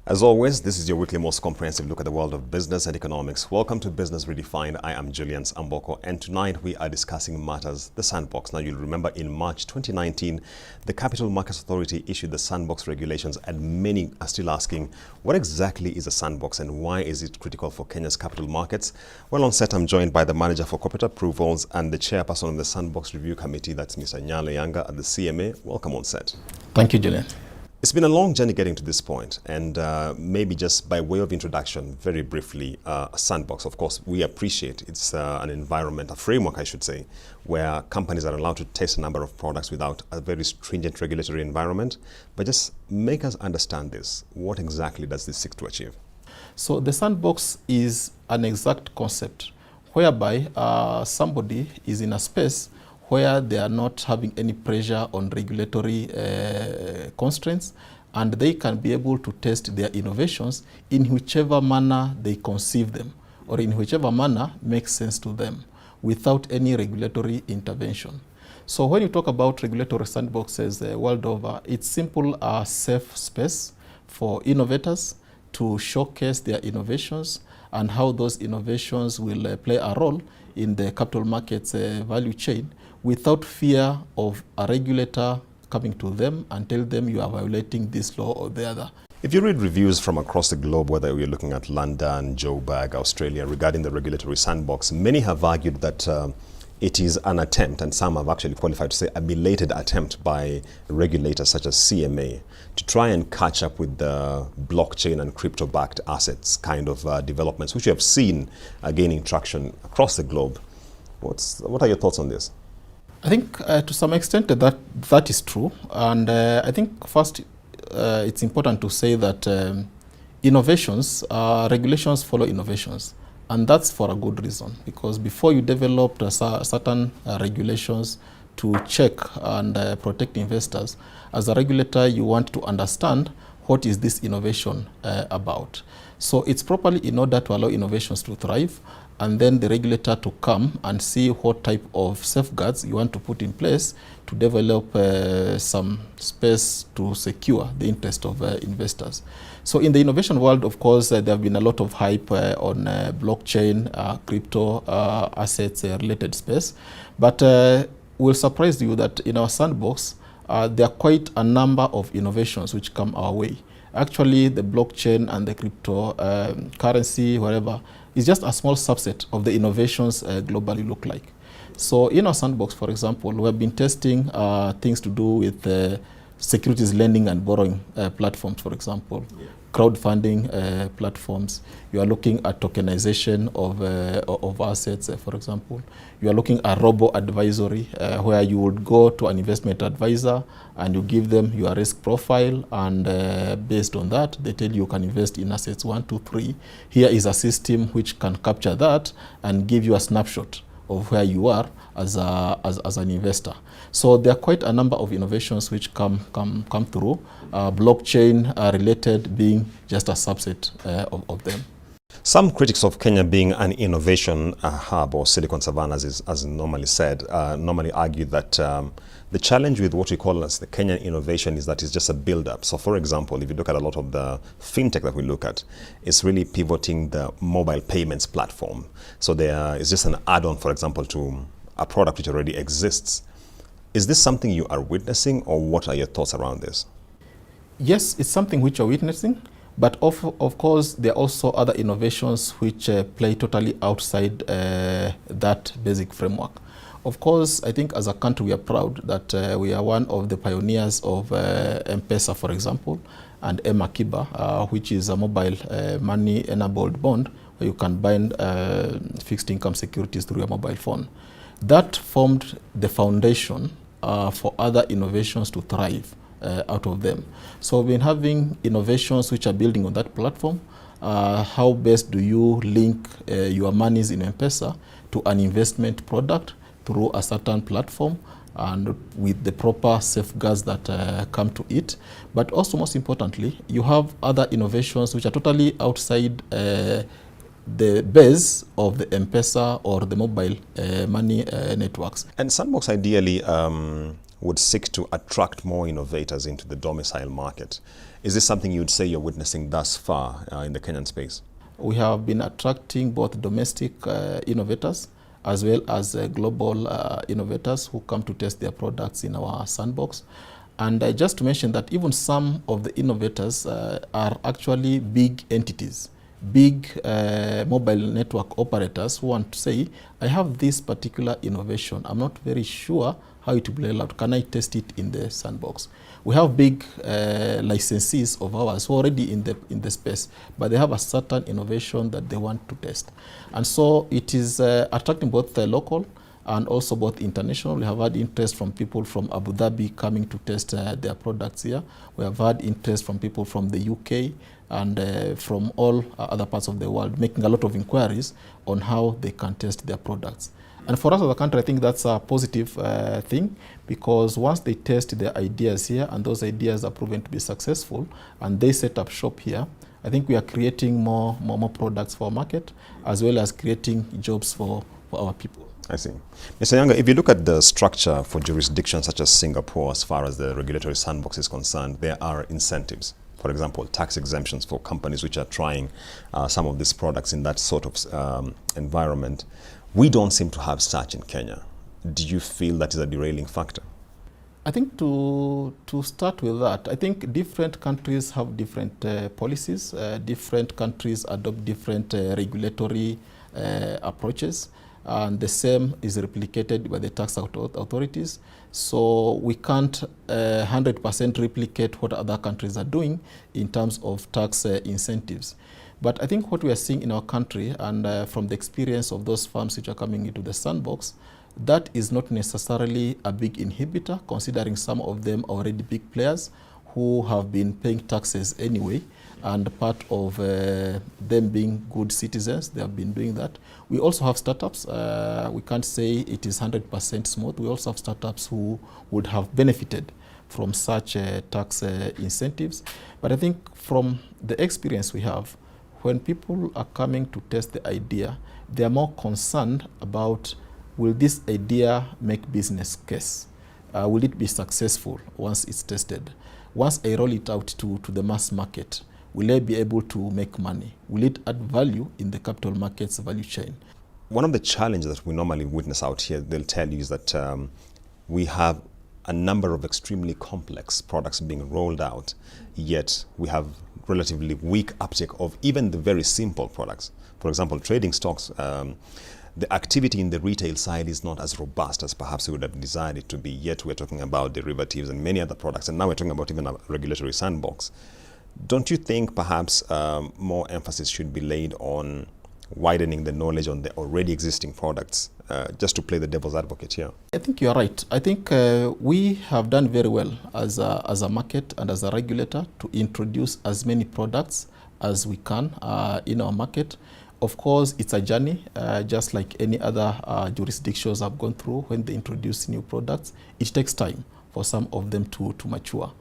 As always, this is your weekly most comprehensive look at the world of business and economics. Welcome to Business Redefined. I am Julian Amboko, and tonight we are discussing matters the Sandbox. Now, you'll remember in March 2019, the Capital Markets Authority issued the Sandbox regulations, and many are still asking, what exactly is a sandbox and why is it critical for Kenya's capital markets? Well, on set, I'm joined by the Manager for Corporate Approvals and the Chairperson of the Sandbox Review Committee, that's Mr. Nyale Yanga at the CMA. Welcome on set. Thank you, Julian. It's been a long journey getting to this point, and maybe just by way of introduction, very briefly, a sandbox, of course, we appreciate it's an environment, a framework, I should say, where companies are allowed to test a number of products without a very stringent regulatory environment. But just make us understand this. What exactly does this seek to achieve? So the sandbox is an exact concept whereby somebody is in a space where they are not having any pressure on regulatory constraints, and they can be able to test their innovations in whichever manner they conceive them, or in whichever manner makes sense to them, without any regulatory intervention. So when you talk about regulatory sandboxes world over, it's simple a safe space for innovators to showcase their innovations and how those innovations will play a role in the capital markets value chain, without fear of a regulator coming to them and tell them you are violating this law or the other. If you read reviews from across the globe, whether we're looking at London, Joburg, Australia, regarding the regulatory sandbox, many have argued that it is an attempt, and some have actually qualified to say a belated attempt by regulators such as CMA to try and catch up with the blockchain and crypto-backed assets kind of developments, which we have seen gaining traction across the globe. What are your thoughts on this? I think to some extent that is true, and I think first it's important to say that innovations, regulations follow innovations, and that's for a good reason, because before you develop certain regulations to check and protect investors, as a regulator you want to understand what is this innovation about. So it's properly in order to allow innovations to thrive, and then the regulator to come and see what type of safeguards you want to put in place to develop some space to secure the interest of investors. So in the innovation world, of course, there have been a lot of hype on blockchain, crypto assets related space. But we'll surprise you that in our sandbox, there are quite a number of innovations which come our way. Actually, the blockchain and the crypto currency, whatever, is just a small subset of the innovations globally look like. So in our sandbox, for example, we have been testing things to do with securities lending and borrowing platforms, for example, crowdfunding platforms. You are looking at tokenization of assets, for example. You are looking at robo-advisory, where you would go to an investment advisor and you give them your risk profile, and based on that, they tell you can invest in assets 1, 2, 3. Here is a system which can capture that and give you a snapshot of where you are as an investor. So there are quite a number of innovations which come through, blockchain related being just a subset of them. Some critics of Kenya being an innovation hub, or Silicon Savannah as normally said, normally argue that the challenge with what we call as the Kenyan innovation is that it's just a build-up. So for example, if you look at a lot of the fintech that we look at, it's really pivoting the mobile payments platform. So there is just an add-on, for example, to a product which already exists. Is this something you are witnessing, or what are your thoughts around this? Yes, it's something which you're witnessing, but of course there are also other innovations which play totally outside that basic framework. Of course, I think as a country we are proud that we are one of the pioneers of M-Pesa, for example, and M-Akiba, which is a mobile money-enabled bond where you can bind fixed income securities through your mobile phone. That formed the foundation for other innovations to thrive out of them. So we've been having innovations which are building on that platform. How best do you link your monies in M-Pesa to an investment product through a certain platform, and with the proper safeguards that come to it. But also, most importantly, you have other innovations which are totally outside the base of the M-Pesa or the mobile money networks. And Sandbox ideally would seek to attract more innovators into the domicile market. Is this something you'd say you're witnessing thus far in the Kenyan space? We have been attracting both domestic innovators as well as global innovators who come to test their products in our sandbox. And just to mention that even some of the innovators are actually big entities, big mobile network operators who want to say, I have this particular innovation. I'm not very sure how it will play out. Can I test it in the sandbox? We have big licensees of ours who are already in the space, but they have a certain innovation that they want to test. And so it is attracting both the local and also both international. We have had interest from people from Abu Dhabi coming to test their products here. We have had interest from people from the UK and from all other parts of the world, making a lot of inquiries on how they can test their products. And for us as a country, I think that's a positive thing, because once they test their ideas here and those ideas are proven to be successful and they set up shop here, I think we are creating more products for our market, as well as creating jobs for our people. I see. Mr. Yanga, if you look at the structure for jurisdictions such as Singapore, as far as the regulatory sandbox is concerned, there are incentives. For example, tax exemptions for companies which are trying some of these products in that sort of environment. We don't seem to have such in Kenya. Do you feel that is a derailing factor? I think to start with that, I think different countries have different policies. Different countries adopt different regulatory approaches. And the same is replicated by the tax authorities. So we can't 100% replicate what other countries are doing in terms of tax incentives. But I think what we are seeing in our country, and from the experience of those firms which are coming into the sandbox, that is not necessarily a big inhibitor, considering some of them are already big players who have been paying taxes anyway, and part of them being good citizens, they have been doing that. We also have startups. We can't say it is 100% smooth. We also have startups who would have benefited from such tax incentives. But I think from the experience we have, when people are coming to test the idea, they are more concerned about, will this idea make business case? Will it be successful once it's tested? Once I roll it out to the mass market, will I be able to make money? Will it add value in the capital markets value chain? One of the challenges that we normally witness out here, they'll tell you, is that we have a number of extremely complex products being rolled out, yet we have relatively weak uptake of even the very simple products. For example, trading stocks, the activity in the retail side is not as robust as perhaps we would have desired it to be, yet we're talking about derivatives and many other products, and now we're talking about even a regulatory sandbox. Don't you think perhaps more emphasis should be laid on widening the knowledge on the already existing products, just to play the devil's advocate here? I think you're right. I think we have done very well as a market and as a regulator to introduce as many products as we can in our market. Of course, it's a journey, just like any other jurisdictions have gone through when they introduce new products. It takes time for some of them to mature.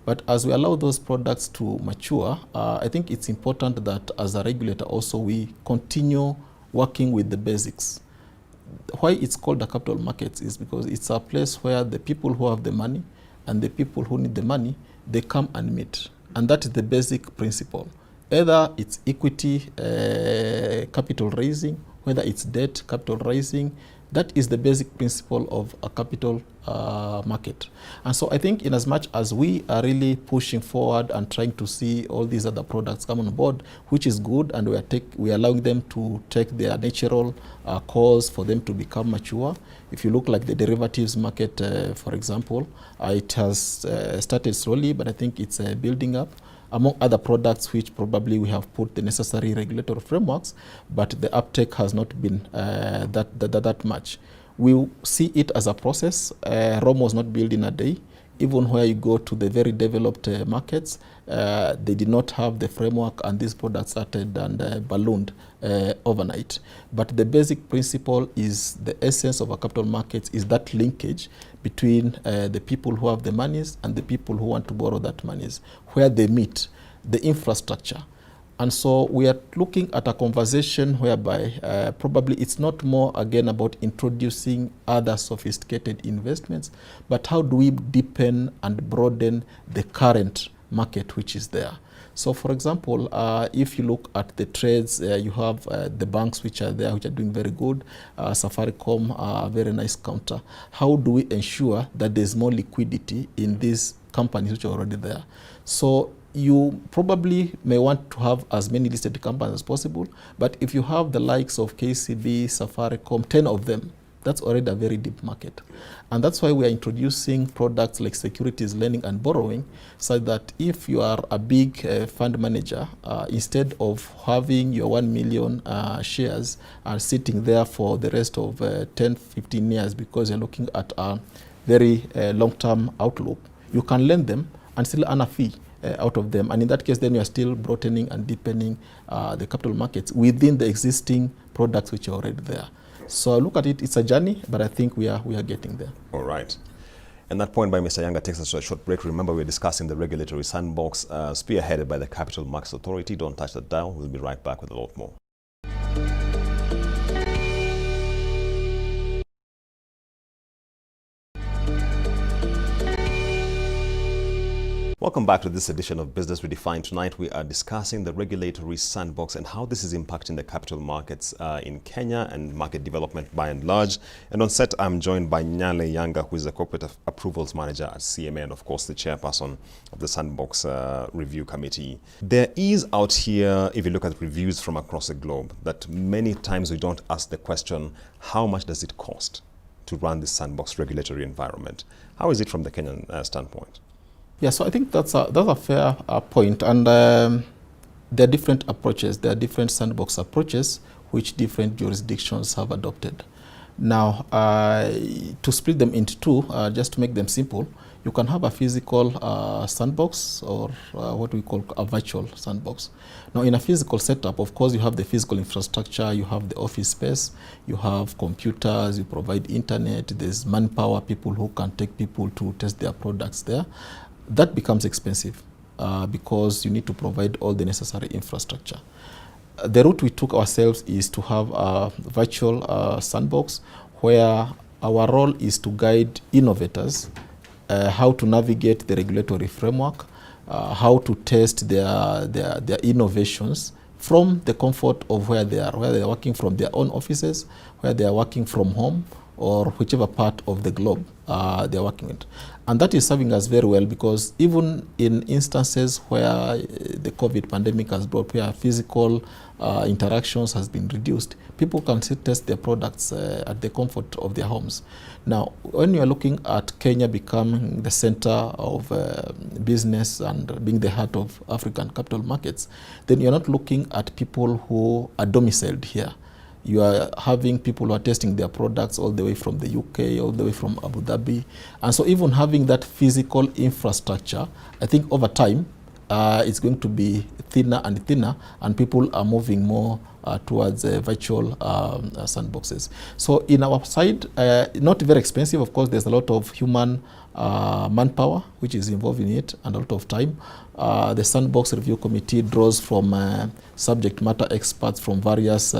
But as we allow those products to mature, I think it's important that as a regulator also we continue working with the basics. Why it's called a capital markets is because it's a place where the people who have the money and the people who need the money, they come and meet. And that is the basic principle. Either it's equity capital raising, whether it's debt capital raising, that is the basic principle of a capital market. And so I think in as much as we are really pushing forward and trying to see all these other products come on board, which is good, and we are allowing them to take their natural course for them to become mature. If you look like the derivatives market, for example, it has started slowly, but I think it's building up. Among other products which probably we have put the necessary regulatory frameworks, but the uptake has not been that much. We see it as a process. Rome was not built in a day. Even where you go to the very developed markets, they did not have the framework, and these products started and ballooned overnight. But the basic principle is the essence of a capital markets is that linkage between the people who have the monies and the people who want to borrow that monies, where they meet the infrastructure And so we are looking at a conversation whereby probably it's not more again about introducing other sophisticated investments, but how do we deepen and broaden the current market which is there. So for example, if you look at the trades, you have the banks which are there, which are doing very good, Safaricom, a very nice counter. How do we ensure that there's more liquidity in these companies which are already there? So you probably may want to have as many listed companies as possible, but if you have the likes of KCB, Safaricom, 10 of them, that's already a very deep market. And that's why we are introducing products like securities lending and borrowing, so that if you are a big fund manager, instead of having your 1 million shares sitting there for the rest of 10, 15 years because you're looking at a very long-term outlook, you can lend them and still earn a fee out of them. And in that case, then you are still broadening and deepening the capital markets within the existing products which are already there. So look at it, it's a journey, but I think we are getting there. All right. And that point by Mr. Yanga takes us to a short break. Remember, we're discussing the regulatory sandbox spearheaded by the Capital Markets Authority. Don't touch that dial. We'll be right back with a lot more. Welcome back to this edition of Business Redefined. Tonight we are discussing the regulatory sandbox and how this is impacting the capital markets in Kenya and market development by and large. And on set, I'm joined by Nyale Yanga, who is the Corporate Approvals Manager at CMA and of course the Chairperson of the Sandbox Review Committee. There is out here, if you look at reviews from across the globe, that many times we don't ask the question, how much does it cost to run this sandbox regulatory environment? How is it from the Kenyan standpoint? Yeah, so I think that's a fair point, and there are different approaches. There are different sandbox approaches which different jurisdictions have adopted. Now, to split them into two, just to make them simple, you can have a physical sandbox or what we call a virtual sandbox. Now, in a physical setup, of course, you have the physical infrastructure, you have the office space, you have computers, you provide internet, there's manpower, people who can take people to test their products there. That becomes expensive because you need to provide all the necessary infrastructure. The route we took ourselves is to have a virtual sandbox where our role is to guide innovators how to navigate the regulatory framework, how to test their innovations from the comfort of where they are working from their own offices, where they are working from home, or whichever part of the globe they are working with. And that is serving us very well because even in instances where the COVID pandemic has brought, where physical interactions has been reduced, people can still test their products at the comfort of their homes. Now, when you are looking at Kenya becoming the center of business and being the heart of African capital markets, then you're not looking at people who are domiciled here. You are having people who are testing their products all the way from the UK, all the way from Abu Dhabi. And so even having that physical infrastructure, I think over time, it's going to be thinner and thinner, and people are moving more towards virtual sandboxes. So in our side, not very expensive. Of course, there's a lot of human manpower which is involved in it and a lot of time. The Sandbox Review Committee draws from subject matter experts from various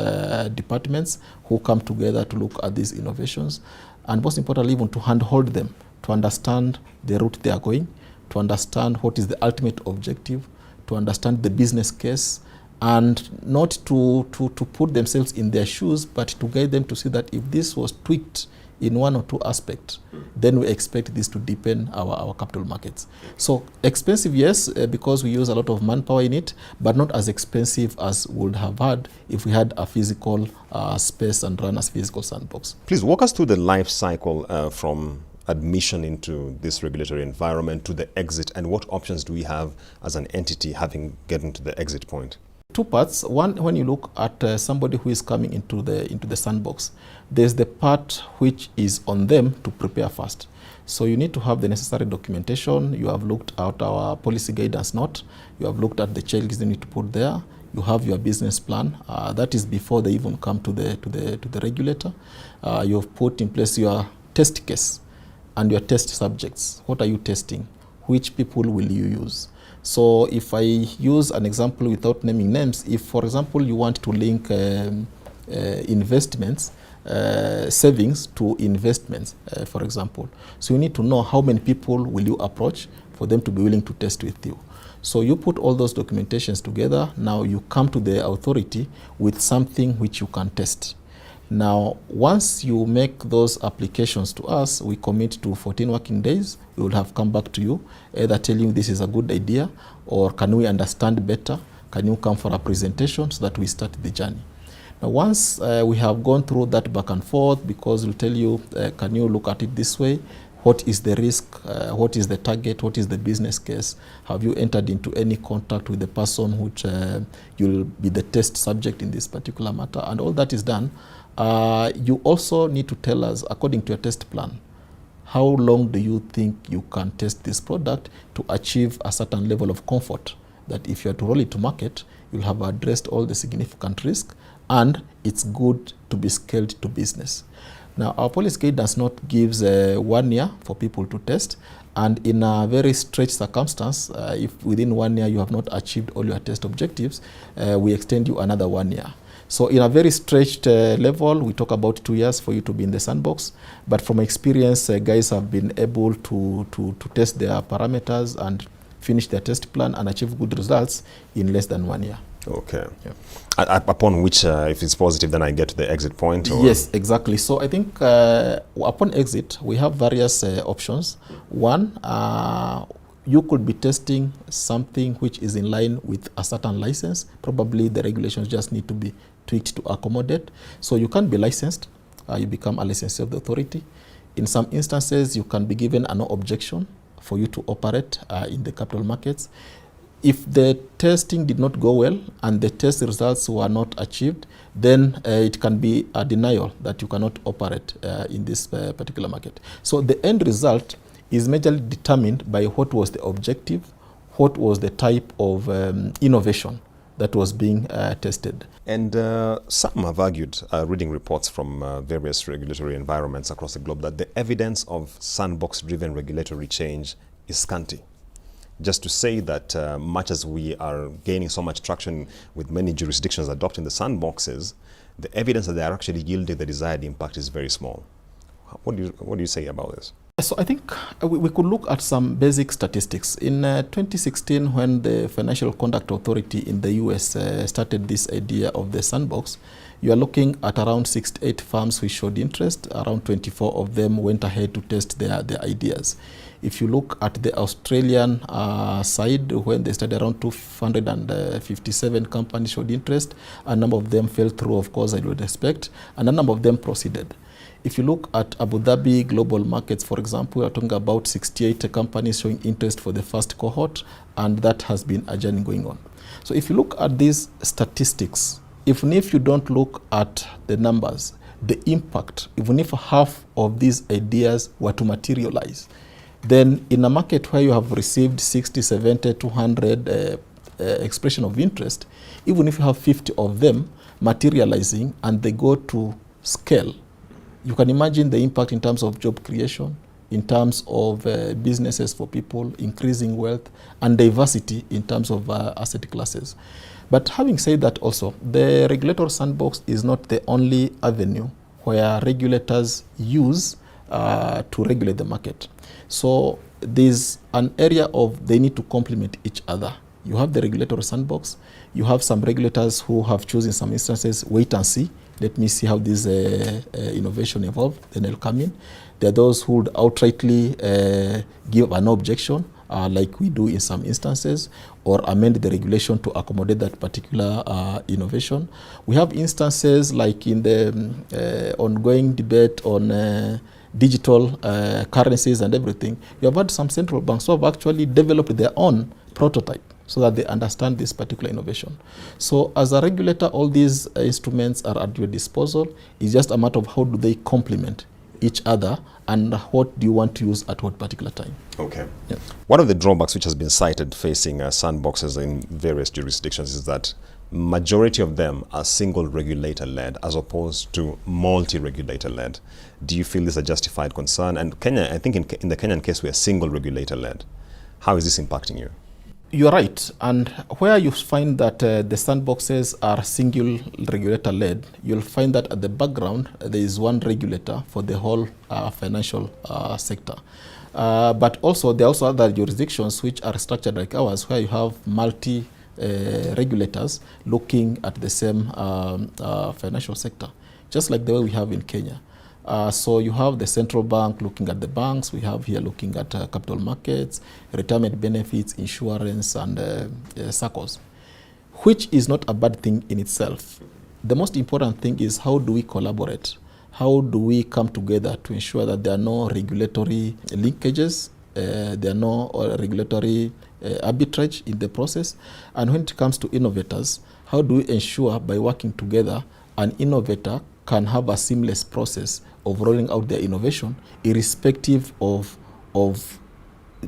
departments who come together to look at these innovations, and most importantly, even to handhold them to understand the route they are going, to understand what is the ultimate objective, to understand the business case, and not to put themselves in their shoes, but to guide them to see that if this was tweaked in one or two aspects, then we expect this to deepen our capital markets. So expensive, yes, because we use a lot of manpower in it, but not as expensive as we would have had if we had a physical space and run as physical sandbox. Please walk us through the life cycle from admission into this regulatory environment to the exit, and what options do we have as an entity having gotten to the exit point? Two parts. One, when you look at somebody who is coming into the sandbox, there's the part which is on them to prepare first. So you need to have the necessary documentation. You have looked at our policy guidance note. You have looked at the checklists you need to put there. You have your business plan. That is before they even come to the regulator. You have put in place your test case and your test subjects. What are you testing? Which people will you use? So if I use an example without naming names, if, for example, you want to link investments, savings to investments, for example. So you need to know how many people will you approach for them to be willing to test with you. So you put all those documentations together. Now you come to the authority with something which you can test. Now, once you make those applications to us, we commit to 14 working days. We will have come back to you, either telling you this is a good idea, or can we understand better? Can you come for a presentation so that we start the journey? Now, once we have gone through that back and forth, because we'll tell you, can you look at it this way? What is the risk? What is the target? What is the business case? Have you entered into any contact with the person which you'll be the test subject in this particular matter? And all that is done. You also need to tell us, according to your test plan, how long do you think you can test this product to achieve a certain level of comfort that if you are to roll it to market, you'll have addressed all the significant risk and it's good to be scaled to business. Now, our policy guidance note gives 1 year for people to test, and in a very stretched circumstance, if within 1 year you have not achieved all your test objectives, we extend you another 1 year. So in a very stretched level, we talk about 2 years for you to be in the sandbox. But from experience, guys have been able to test their parameters and finish their test plan and achieve good results in less than 1 year. Okay. Yeah. Upon which, if it's positive, then I get to the exit point? Or? Yes, exactly. So I think upon exit, we have various options. One, you could be testing something which is in line with a certain license. Probably the regulations just need to be tweaked to accommodate. So you can be licensed. You become a licensee of the authority. In some instances, you can be given a no objection for you to operate in the capital markets. If the testing did not go well and the test results were not achieved, then it can be a denial that you cannot operate in this particular market. So the end result is majorly determined by what was the objective, what was the type of innovation that was being tested. And some have argued, reading reports from various regulatory environments across the globe, that the evidence of sandbox-driven regulatory change is scanty. Just to say that much as we are gaining so much traction with many jurisdictions adopting the sandboxes, the evidence that they are actually yielding the desired impact is very small. What do you say about this? So I think we could look at some basic statistics. In 2016, when the Financial Conduct Authority in the US started this idea of the sandbox, you are looking at around 68 firms which showed interest. Around 24 of them went ahead to test their ideas. If you look at the Australian side, when they started, around 257 companies showed interest. A number of them fell through, of course, I would expect, and a number of them proceeded. If you look at Abu Dhabi global markets, for example, we are talking about 68 companies showing interest for the first cohort, and that has been a journey going on. So if you look at these statistics, even if you don't look at the numbers, the impact, even if half of these ideas were to materialize, then in a market where you have received 60, 70, 200 expression of interest, even if you have 50 of them materializing and they go to scale, you can imagine the impact in terms of job creation, in terms of businesses for people, increasing wealth, and diversity in terms of asset classes. But having said that also, the regulatory sandbox is not the only avenue where regulators use to regulate the market. So there's an area of they need to complement each other. You have the regulatory sandbox. You have some regulators who have chosen in some instances, wait and see. Let me see how this innovation evolve, then they'll come in. There are those who would outrightly give an objection, like we do in some instances, or amend the regulation to accommodate that particular innovation. We have instances like in the ongoing debate on digital currencies and everything. You have had some central banks who have actually developed their own prototype so that they understand this particular innovation. So as a regulator, all these instruments are at your disposal. It's just a matter of how do they complement each other and what do you want to use at what particular time. Okay. Yeah. One of the drawbacks which has been cited facing sandboxes in various jurisdictions is that majority of them are single regulator led as opposed to multi-regulator led. Do you feel this is a justified concern? And Kenya, I think in the Kenyan case, we are single regulator led. How is this impacting you? You're right. And where you find that the sandboxes are single regulator-led, you'll find that at the background, there is one regulator for the whole financial sector. But also, there are also other jurisdictions which are structured like ours, where you have regulators looking at the same financial sector, just like the way we have in Kenya. So you have the central bank looking at the banks. We have here looking at capital markets, retirement benefits, insurance, and SACCOs, which is not a bad thing in itself. The most important thing is how do we collaborate? How do we come together to ensure that there are no regulatory linkages, there are no regulatory arbitrage in the process? And when it comes to innovators, how do we ensure by working together an innovator can have a seamless process of rolling out their innovation, irrespective of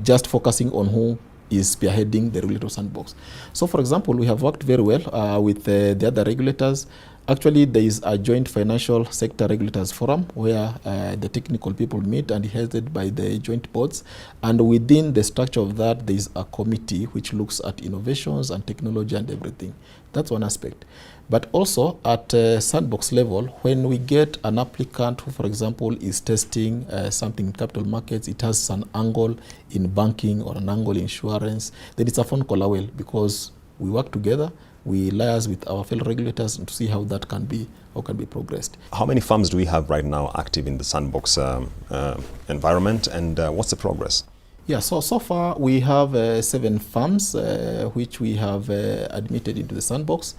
just focusing on who is spearheading the regulatory sandbox. So, for example, we have worked very well with the other regulators. Actually, there is a joint financial sector regulators forum where the technical people meet and headed by the joint boards. And within the structure of that, there is a committee which looks at innovations and technology and everything. That's one aspect. But also at sandbox level, when we get an applicant who, for example, is testing something in capital markets, it has an angle in banking or an angle in insurance, then it's a phone call away, because we work together, we liaise with our fellow regulators to see how that can be progressed. How many firms do we have right now active in the sandbox environment, and what's the progress? Yeah, so far we have 7 firms which we have admitted into the sandbox.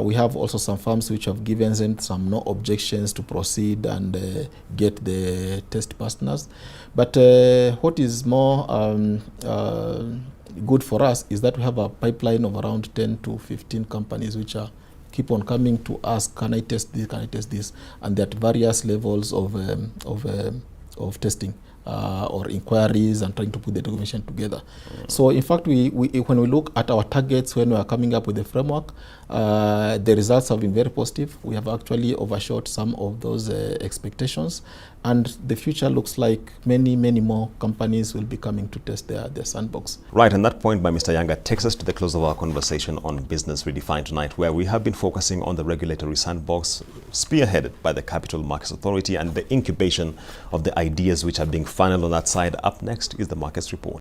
We have also some firms which have given them some no objections to proceed and get the test partners. But what is more good for us is that we have a pipeline of around 10 to 15 companies which are keep on coming to us, can I test this, can I test this? And at various levels of testing. Or inquiries and trying to put the documentation together. So in fact, when we look at our targets, when we are coming up with the framework, the results have been very positive. We have actually overshot some of those expectations, and the future looks like many more companies will be coming to test their sandbox. Right, and that point by Mr. Yanga takes us to the close of our conversation on Business Redefined tonight, where we have been focusing on the regulatory sandbox spearheaded by the Capital Markets Authority and the incubation of the ideas which are being funneled on that side. Up next is the Markets Report.